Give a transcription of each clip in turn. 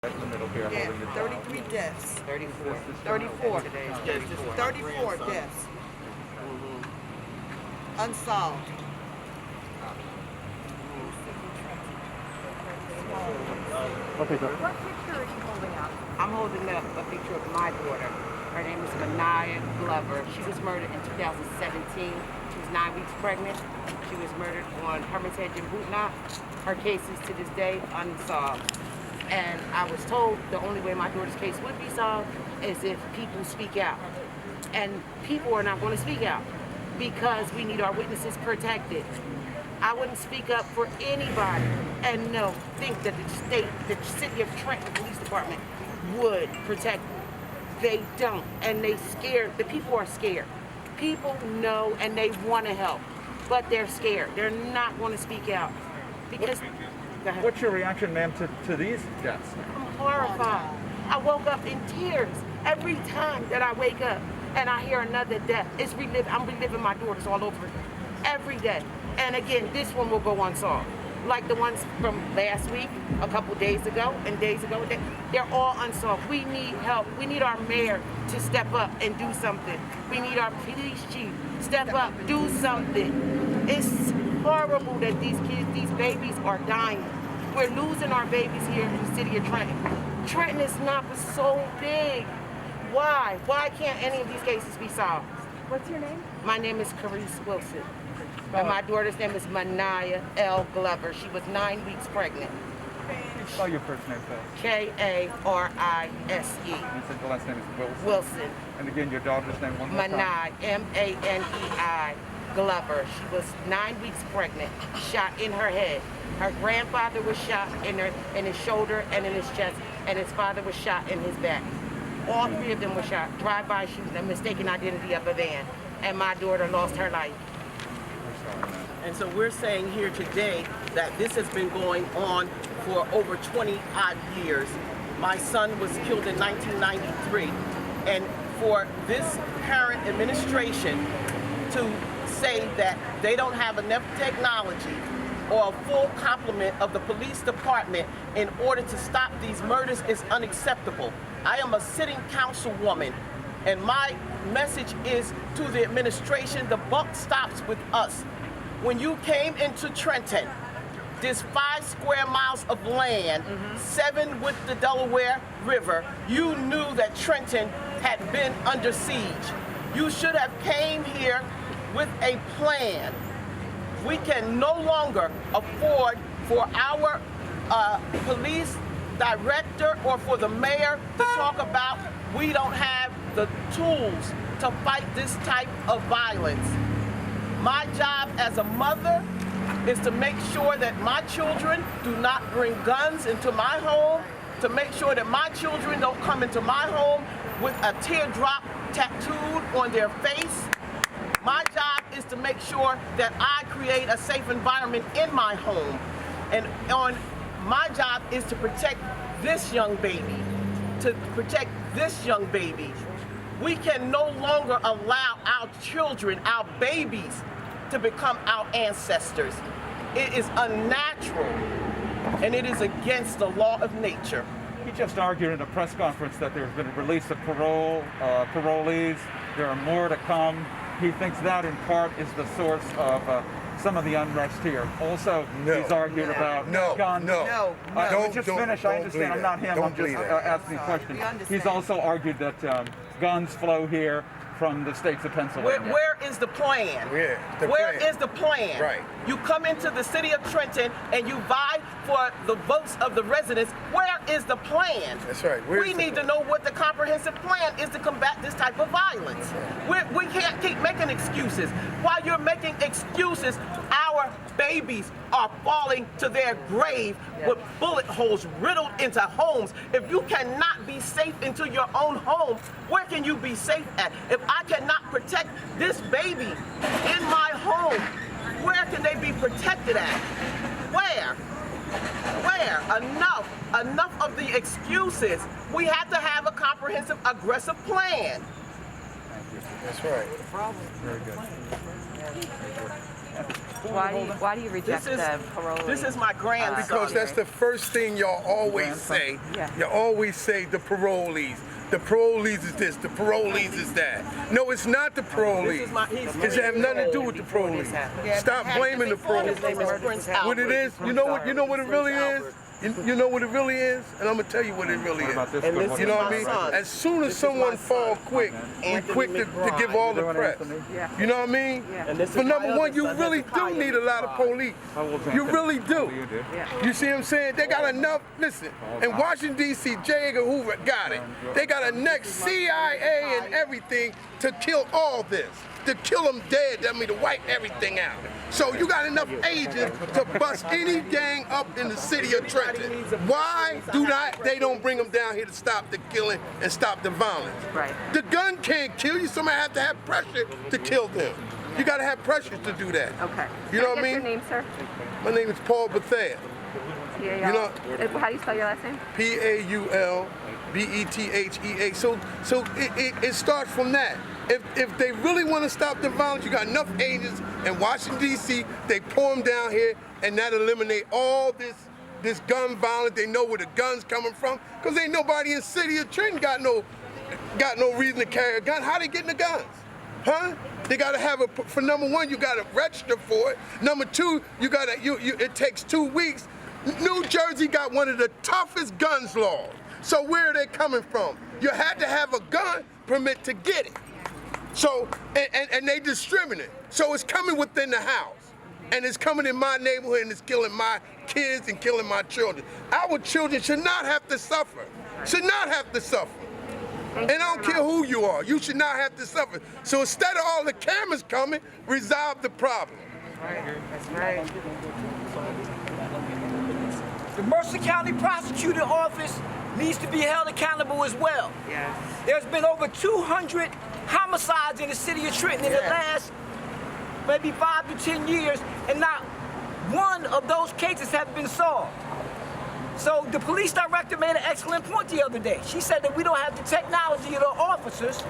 Right in the middle here, Yeah, holding the 33 deaths. 34. 34. Today is 34. 34 deaths. Unsolved. Okay, go. What picture are you holding up? I'm holding up a picture of my daughter. Her name is Mania Glover. She was murdered in 2017. She was 9 weeks pregnant. She was murdered on Hermitage and Bootnot. Her case is to this day unsolved. And I was told the only way my daughter's case would be solved is if people speak out. And people are not going to speak out because we need our witnesses protected. I wouldn't speak up for anybody and think that the city of Trenton Police Department would protect me. They don't, and they scared. The people are scared. People know and they want to help, but they're scared. They're not going to speak out because. What's your reaction, ma'am, to these deaths? I'm horrified. I woke up in tears every time that I wake up and I hear another death. I'm reliving my daughters all over again, every day. And again, this one will go unsolved. Like the ones from last week, a couple days ago, and days ago, they're all unsolved. We need help. We need our mayor to step up and do something. We need our police chief step up, do something. It's horrible that these kids, these babies are dying. We're losing our babies here in the city of Trenton. Trenton is not so big. Why? Why can't any of these cases be solved? What's your name? My name is Carice Wilson. And my daughter's name is Mania L. Glover. She was 9 weeks pregnant. Spell your first name, sir. K-A-R-I-S-E. You said the last name is Wilson. Wilson. And again, your daughter's name one more time. Mania, M-A-N-E-I, Glover. She was 9 weeks pregnant, shot in her head. Her grandfather was shot in his shoulder and in his chest, and his father was shot in his back. All three of them were shot. Drive-by shooting, a mistaken identity of a van. And my daughter lost her life. And so we're saying here today that this has been going on for over 20 odd years. My son was killed in 1993. And for this current administration to say that they don't have enough technology or a full complement of the police department in order to stop these murders is unacceptable. I am a sitting councilwoman, and my message is to the administration, the buck stops with us. When you came into Trenton, this 5 square miles of land, 7 with the Delaware River, you knew that Trenton had been under siege. You should have came here with a plan. We can no longer afford for our police director or for the mayor to talk about we don't have the tools to fight this type of violence. My job as a mother is to make sure that my children do not bring guns into my home, to make sure that my children don't come into my home with a teardrop tattooed on their face. My job is to make sure that I create a safe environment in my home. And my job is to protect this young baby, to protect this young baby. We can no longer allow our children, our babies, to become our ancestors. It is unnatural, and it is against the law of nature. He just argued in a press conference that there's been a release of parolees. There are more to come. He thinks that in part is the source of some of the unrest here. Also, he's argued about guns. Just finish. I understand. I'm not him. I'm just asking a question. He's also argued that guns flow here from the states of Pennsylvania. Where is the plan? Where is the plan? Right. You come into the city of Trenton and you vie for the votes of the residents. Where is the plan? That's right. We need to know what the comprehensive plan is to combat this type of violence. We can't keep making excuses. While you're making excuses, our babies are falling to their grave with bullet holes riddled into homes. If you cannot be safe into your own home, where can you be safe at? If I cannot protect this baby in my home, where can they be protected at? Where? Enough of the excuses. We have to have a comprehensive, aggressive plan. That's right. Very good. Why do you reject This is- the parolee? This is my grandson. Because that's the first thing y'all always say. Yeah. You always say the parolees. The parolees is this, the parolees is that. No, it's not the This parolees. is my, he's It have nothing to do with the Before this parolees. happened. Stop blaming the His name parolees. is Prince What it Albert. is, you know what it really is? You know what it really is? And I'm gonna tell you what it really What is. about this? And Good this one. You know what I my mean? son. As soon as This is someone my fall son, quick, we Anthony quick to McBride. give all the Doing press. Anthony? Yeah. You know what I mean? Yeah. And this is For my number other one, you son, really do Hezekiah need a lot of McBride. police. How old's You Anthony? really What do. do you do? Yeah. You see what I'm saying? They got enough. Listen, in Washington, D.C., J. Edgar Hoover got it. They got a next CIA and everything to kill all this, to kill them dead. I mean, to wipe everything out. So you got enough agents to bust any gang up in the city of Trenton. Why do they don't bring them down here to stop the killing and stop the violence? Right. The gun can't kill you. Somebody have to have pressure to kill them. You got to have pressure to do that. Okay. You know Can what I get mean? your name, sir? My name is Paul Bethea. Yeah. You know- How do you spell your last name? Paulbethea. So it starts from that. If they really want to stop the violence, you got enough agents in Washington, D.C., they pour them down here, and that eliminate all this gun violence. They know where the gun's coming from, because ain't nobody in the city of Trenton got no reason to carry a gun. How they getting the guns? Huh? They gotta have for number one, you gotta register for it. Number two, it takes 2 weeks. New Jersey got one of the toughest guns laws. So where are they coming from? You had to have a gun permit to get it. So, and they distribute it. So it's coming within the house. And it's coming in my neighborhood and it's killing my kids and killing my children. Our children should not have to suffer. Should not have to suffer. And I don't care who you are, you should not have to suffer. So instead of all the cameras coming, resolve the problem. That's right. The Mercer County Prosecutor Office needs to be held accountable as well. Yes. There's been over 200 homicides in the city of Trenton in the last maybe 5 to 10 years, and not one of those cases have been solved. So the police director made an excellent point the other day. She said that we don't have the technology of the officers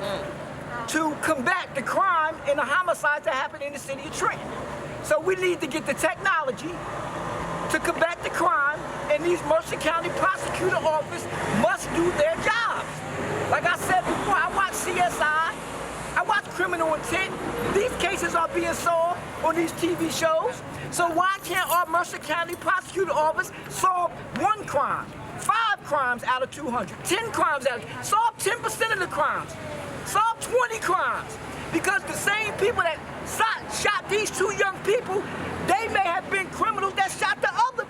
to combat the crime and the homicides that happen in the city of Trenton. So we need to get the technology to combat the crime, and these Mercer County Prosecutor Office must do their jobs. Like I said before, I watch CSI, I watch Criminal Intent. These cases are being solved on these TV shows. So why can't our Mercer County Prosecutor Office solve 1 crime, 5 crimes out of 200, 10 crimes out of, solve 10% of the crimes, solve 20 crimes? Because the same people that shot these 2 young people, they may have been criminals that shot the other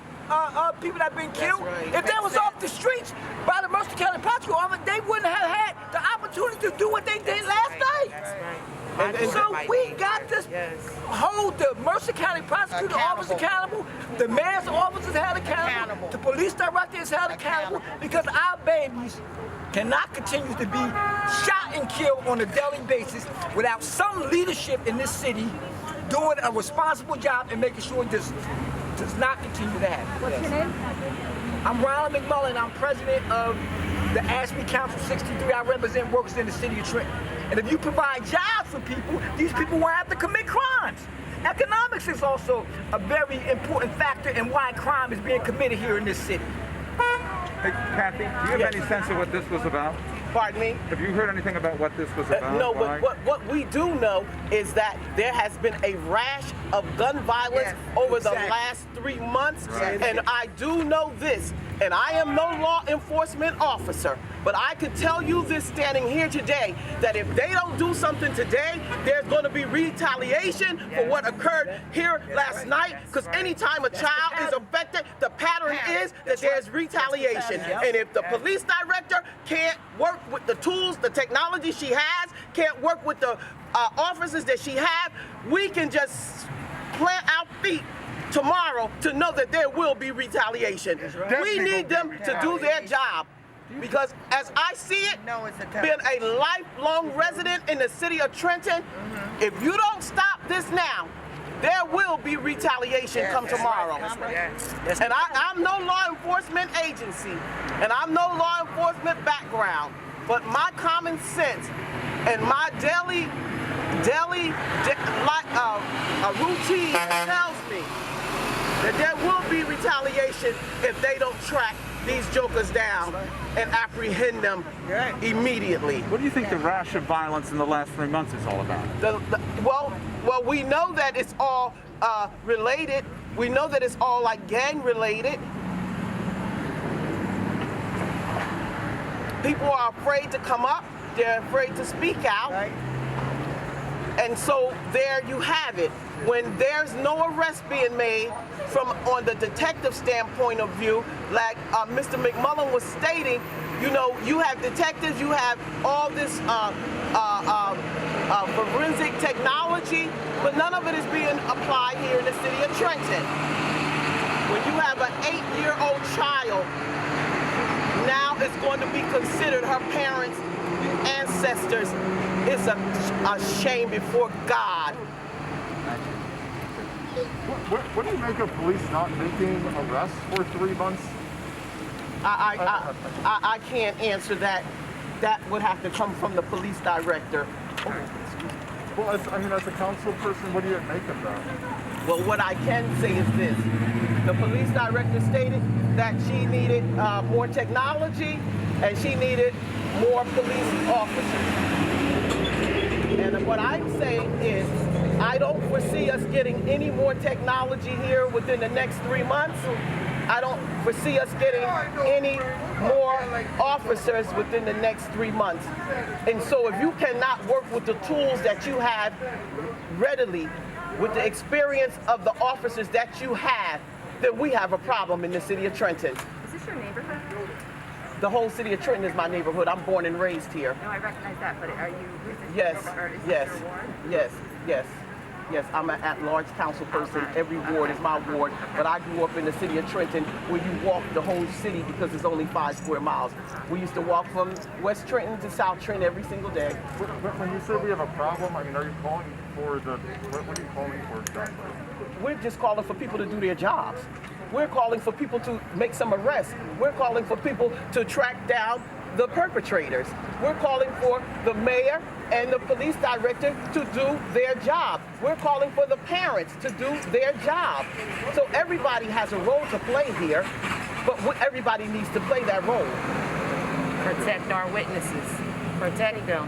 people that have been killed. right. If they was off the streets by the Mercer County Prosecutor Office, they wouldn't have had the opportunity to do what they did last night. That's right. So we got to hold the Mercer County Prosecutor Office accountable, the mayor's office is held accountable, the police director is held accountable, because our babies cannot continue to be shot and killed on a daily basis without some leadership in this city doing a responsible job and making sure this does not continue to happen. What's your name? I'm Ronald McMullen. I'm president of the ASME Council 63. I represent workers in the city of Trenton. And if you provide jobs for people, these people won't have to commit crimes. Economics is also a very important factor in why crime is being committed here in this city. Hey, Kathy, do you have any sense of what this was about? Pardon me? Have you heard anything about what this was about? No, Why? but what we do know is that there has been a rash of gun violence over the last 3 months. Right. And I do know this, and I am no law enforcement officer, but I can tell you this standing here today, that if they don't do something today, there's going to be retaliation for what occurred here last night, because anytime a child is affected, the pattern is that there's retaliation. And if the police director can't work with the tools, the technology she has, can't work with the officers that she has, we can just plant our feet tomorrow to know that there will be retaliation. We need them to do their job. Because as I see it, being a lifelong resident in the city of Trenton, if you don't stop this now, there will be retaliation come tomorrow. And I'm no law enforcement agency, and I'm no law enforcement background, but my common sense and my daily a routine tells me that there will be retaliation if they don't track these jokers down and apprehend them immediately. What do you think the rash of violence in the last 3 months is all about? Well, we know that it's all related. We know that it's all like gang related. People are afraid to come up. They're afraid to speak out. Right. And so there you have it. When there's no arrest being made from on the detective standpoint of view, like Mr. McMullen was stating, you know, you have detectives, you have all this forensic technology, but none of it is being applied here in the city of Trenton. When you have an 8-year-old child, now it's going to be considered her parents' ancestors. It's a shame before God. What do you make of police not making arrests for 3 months? I can't answer that. That would have to come from the police director. Well, as a council person, what do you make of that? Well, what I can say is this. The police director stated that she needed more technology and she needed more police officers. And what I'm saying is, I don't foresee us getting any more technology here within the next 3 months. I don't foresee us getting any more officers within the next 3 months. And so if you cannot work with the tools that you have readily, with the experience of the officers that you have, then we have a problem in the city of Trenton. Is this your neighborhood? The whole city of Trenton is my neighborhood. I'm born and raised here. No, I recognize that, but are you? Yes, yes, your ward? yes. I'm an at-large council person. Every ward is my ward, but I grew up in the city of Trenton where you walk the whole city because it's only 5 square miles. We used to walk from West Trenton to South Trenton every single day. When you say we have a problem, are you calling for what are you calling for exactly? We're just calling for people to do their jobs. We're calling for people to make some arrests. We're calling for people to track down the perpetrators. We're calling for the mayor and the police director to do their job. We're calling for the parents to do their job. So everybody has a role to play here, but everybody needs to play that role. Protect our witnesses. Protect them.